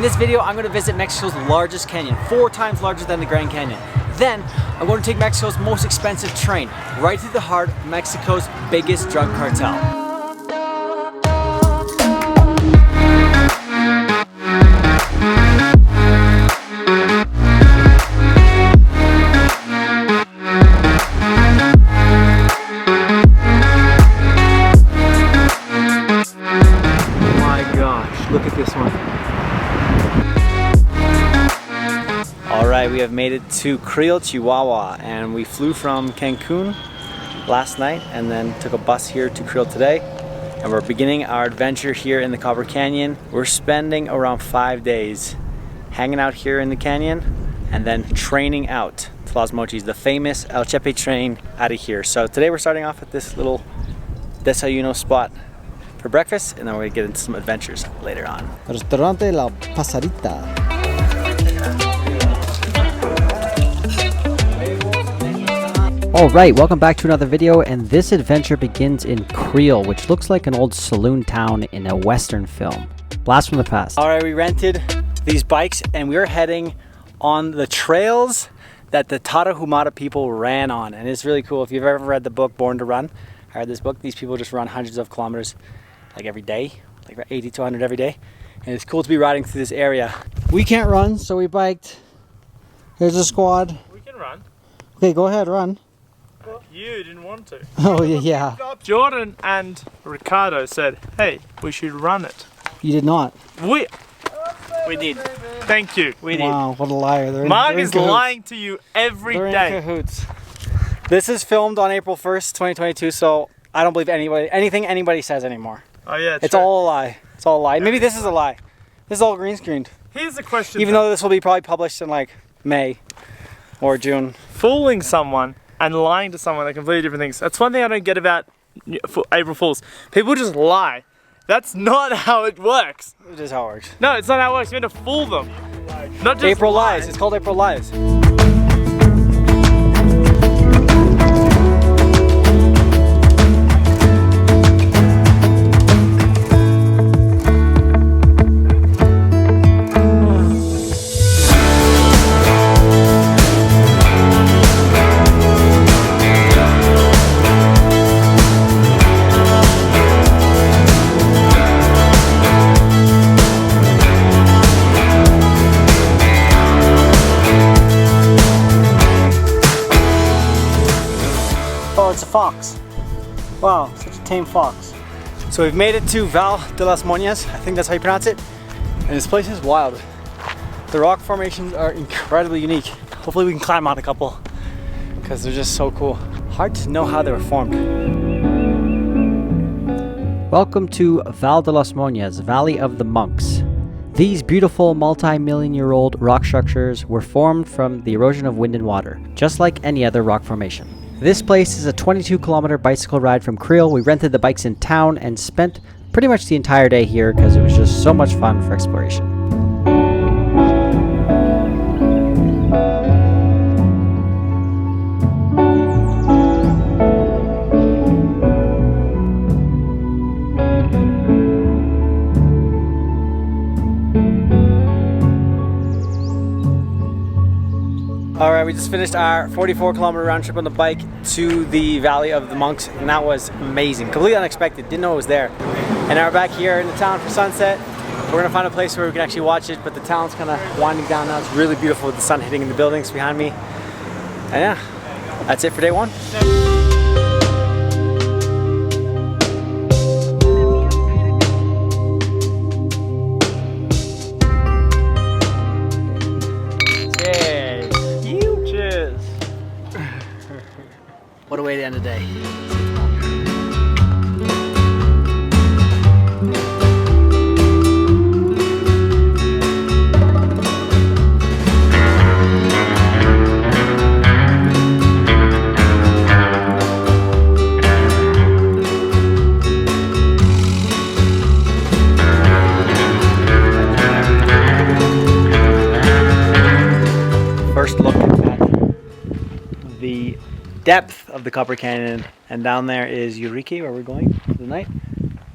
In this video, I'm going to visit Mexico's largest canyon, 4 times larger than the Grand Canyon. Then, I'm going to take Mexico's most expensive train, right through the heart of Mexico's biggest drug cartel. Look at this one. Alright, we have made it to Creel, Chihuahua, and we flew from Cancun last night and then took a bus here to Creel today. And we're beginning our adventure here in the Copper Canyon. We're spending around 5 days hanging out here in the canyon and then training out to Las Mochis, the famous El Chepe train out of here. So today we're starting off at this little desayuno spot for breakfast, and then we're gonna get into some adventures later on. Restaurante La Pasarita. Alright, welcome back to another video, and this adventure begins in Creel, which looks like an old saloon town in a western film. Blast from the past. Alright, we rented these bikes and we are heading on the trails that the Tarahumara people ran on, and it's really cool. If you've ever read the book Born to Run, I read this book. These people just run hundreds of kilometers like every day, like 80 to 100 every day, and it's cool to be riding through this area. We can't run, so we biked. Here's a squad. We can run. Okay, go ahead, run. Well, you didn't want to. Oh yeah. Jordan and Ricardo said, hey, we should run it. You did not. We did. Thank you. We did. Wow, what a liar. Mark is lying to you every They're day. in cahoots. This is filmed on April 1st, 2022, so I don't believe anything anybody says anymore. Oh yeah, it's all a lie. It's all a lie. Maybe this is a lie. This is all green screened. Here's the question. Even though this will be probably published in like May or June. Fooling someone and lying to someone are completely different things. That's one thing I don't get about April Fools. People just lie. That's not how it works. It is how it works. No, it's not how it works. You're meant to fool them. Not just April lie. Lies. It's called April Lies. Oh, it's a fox. Wow, such a tame fox. So we've made it to Val de las Moñas. I think that's how you pronounce it. And this place is wild. The rock formations are incredibly unique. Hopefully we can climb on a couple because they're just so cool. Hard to know how they were formed. Welcome to Val de las Moñas, Valley of the Monks. These beautiful multi-million-year-old rock structures were formed from the erosion of wind and water, just like any other rock formation. This place is a 22-kilometer bicycle ride from Creel. We rented the bikes in town and spent pretty much the entire day here because it was just so much fun for exploration. Alright, we just finished our 44-kilometer round trip on the bike to the Valley of the Monks, and that was amazing. Completely unexpected, didn't know it was there. And now we're back here in the town for sunset. We're gonna find a place where we can actually watch it, but the town's kind of winding down now. It's really beautiful with the sun hitting the buildings behind me. And yeah, that's it for day one. What a way to end the day. First look at the depth of the Copper Canyon, and down there is Eureka, where we're going for the night,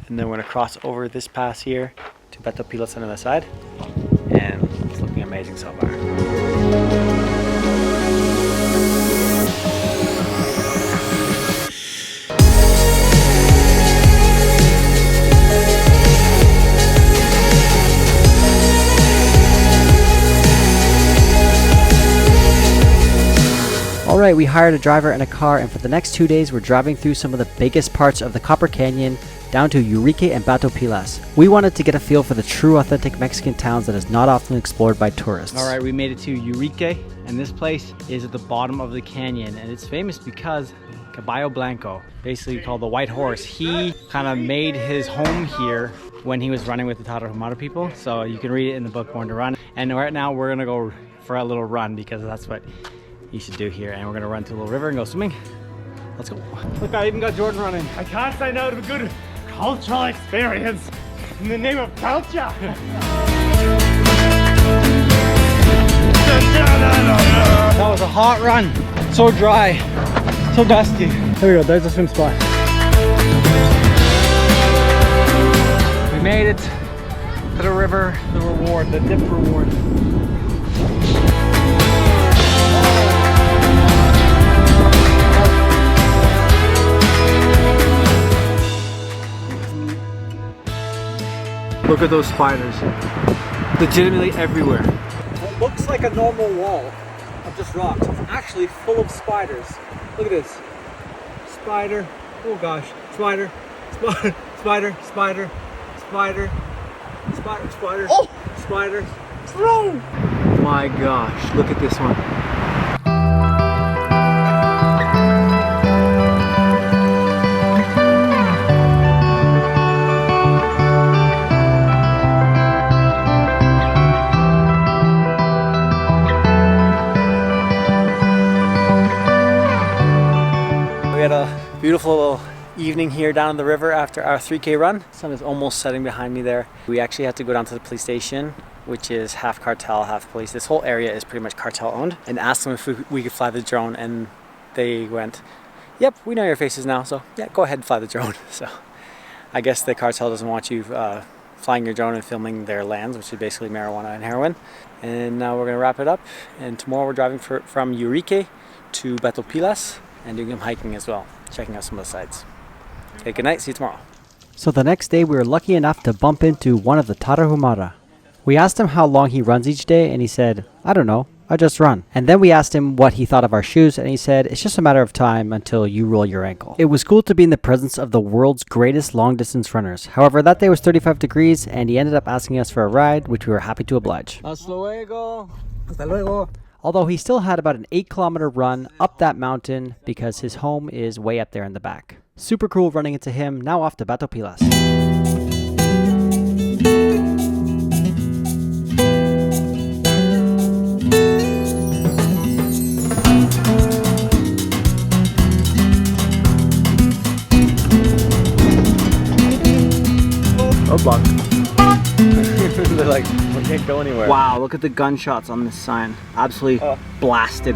and then we're going to cross over this pass here to Batopilas on the other side. and it's looking amazing so far. Alright, we hired a driver and a car, and for the next 2 days we're driving through some of the biggest parts of the Copper Canyon down to Eureka and Batopilas. We wanted to get a feel for the true authentic Mexican towns that is not often explored by tourists. Alright, we made it to Eureka, and this place is at the bottom of the canyon, and it's famous because Caballo Blanco, basically called the White Horse, he kind of made his home here when he was running with the Tarahumara people, so you can read it in the book Born to Run. And right now we're gonna go for a little run because that's what you should do here, and we're gonna run to a little river and go swimming. Let's go. Look, I even got Jordan running. I can't say no to a good cultural experience in the name of culture. That was a hot run. So dry, so dusty. There we go, there's a swim spot. We made it to the river, the reward, the dip reward. Look at those spiders. Legitimately everywhere. What looks like a normal wall of just rocks is actually full of spiders. Look at this. Spider. Oh gosh. Spider. Spider. Spider. Spider. Spider. Spider. Spider. Oh! Spider. Oh my gosh. Look at this one. We had a beautiful little evening here down in the river after our 3K run. The sun is almost setting behind me there. We actually had to go down to the police station, which is half cartel, half police. This whole area is pretty much cartel owned, and asked them if we could fly the drone, and they went, yep, we know your faces now, so yeah, go ahead and fly the drone. So I guess the cartel doesn't want you flying your drone and filming their lands, which is basically marijuana and heroin. And now we're gonna wrap it up, and tomorrow we're driving from Eureka to Batopilas and doing some hiking as well, checking out some of the sites. Okay, good night, see you tomorrow. So the next day we were lucky enough to bump into one of the Tarahumara. We asked him how long he runs each day, and he said, I don't know, I just run. And then we asked him what he thought of our shoes, and he said, it's just a matter of time until you roll your ankle. It was cool to be in the presence of the world's greatest long distance runners. However, that day was 35 degrees, and he ended up asking us for a ride, which we were happy to oblige. Hasta luego. Hasta luego. Although he still had about an 8-kilometer run up that mountain because his home is way up there in the back. Super cool running into him. Now off to Batopilas. Roadblock. They're like, we can't go anywhere. Wow, look at the gunshots on this sign. Absolutely blasted.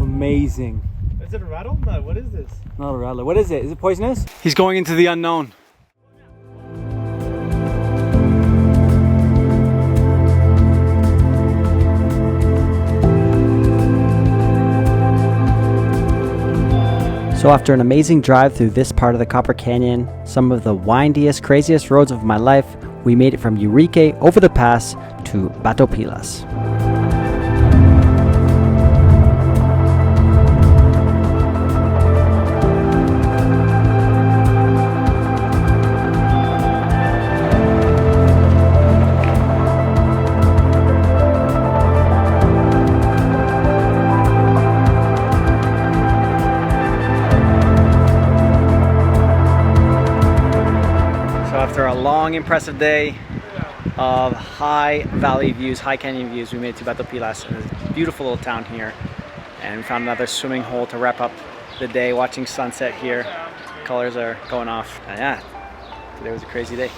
Amazing. Is it a rattle? No, what is this? Not a rattler. What is it? Is it poisonous? He's going into the unknown. So after an amazing drive through this part of the Copper Canyon, some of the windiest, craziest roads of my life, we made it from Eureka over the pass to Batopilas. After a long, impressive day of high valley views, high canyon views, we made it to Batopilas, a beautiful little town here. And we found another swimming hole to wrap up the day watching sunset here. Colors are going off. And yeah, today was a crazy day.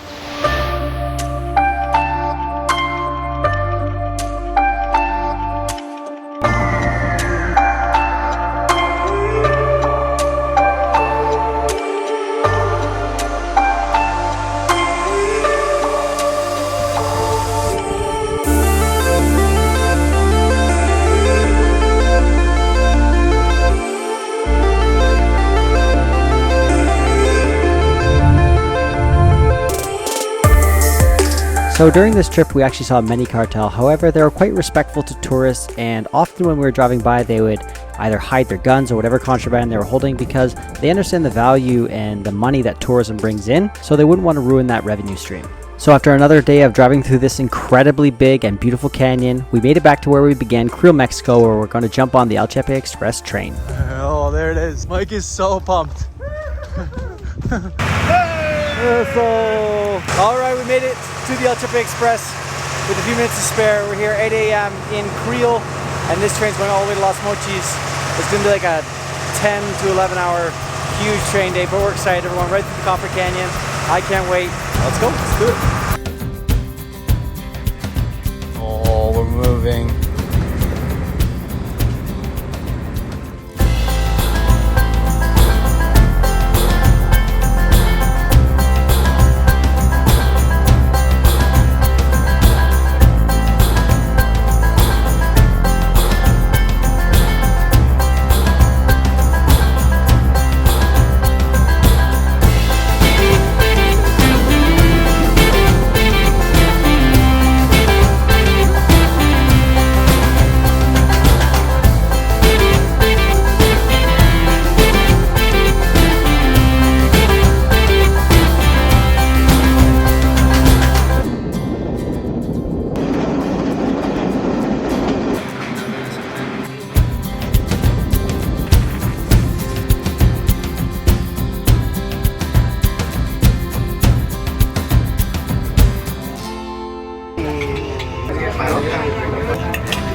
So during this trip we actually saw many cartel. However, they were quite respectful to tourists, and often when we were driving by they would either hide their guns or whatever contraband they were holding because they understand the value and the money that tourism brings in, so they wouldn't want to ruin that revenue stream. So after another day of driving through this incredibly big and beautiful canyon, we made it back to where we began, Creel, Mexico, where we're going to jump on the El Chepe Express train. Oh, there it is. Mike is so pumped. Alright, we made it to the El Chepe Express with a few minutes to spare. We're here 8 a.m. in Creel, and this train's going all the way to Los Mochis. It's going to be like a 10 to 11 hour huge train day, but we're excited. We're going right through the Copper Canyon. I can't wait. Let's go. Let's do it. Oh, we're moving.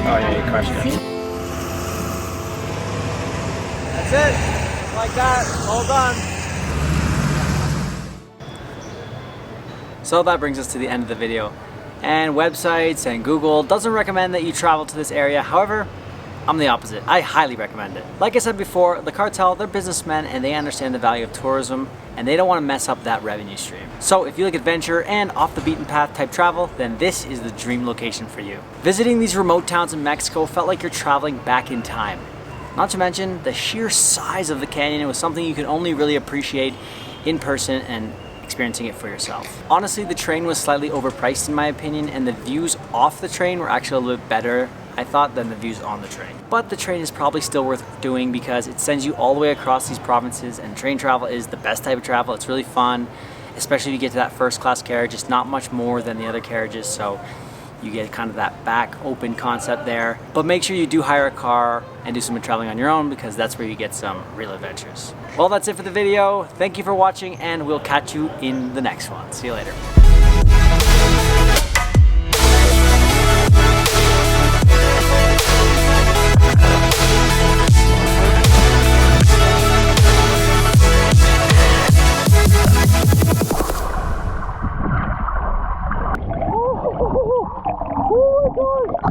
Oh yeah, you crushed it. That's it. Just like that. All done. So that brings us to the end of the video. And websites and Google doesn't recommend that you travel to this area. However, I'm the opposite. I highly recommend it. Like I said before, the cartel, they're businessmen and they understand the value of tourism and they don't want to mess up that revenue stream. So if you like adventure and off the beaten path type travel, then this is the dream location for you. Visiting these remote towns in Mexico felt like you're traveling back in time. Not to mention the sheer size of the canyon was something you can only really appreciate in person and experiencing it for yourself. Honestly, the train was slightly overpriced in my opinion, and the views off the train were actually a little bit better, I thought, than the views on the train. But the train is probably still worth doing because it sends you all the way across these provinces, and train travel is the best type of travel. It's really fun, especially if you get to that first class carriage. It's not much more than the other carriages, so you get kind of that back open concept there. But make sure you do hire a car and do some traveling on your own because that's where you get some real adventures. Well, that's it for the video. Thank you for watching and we'll catch you in the next one. See you later.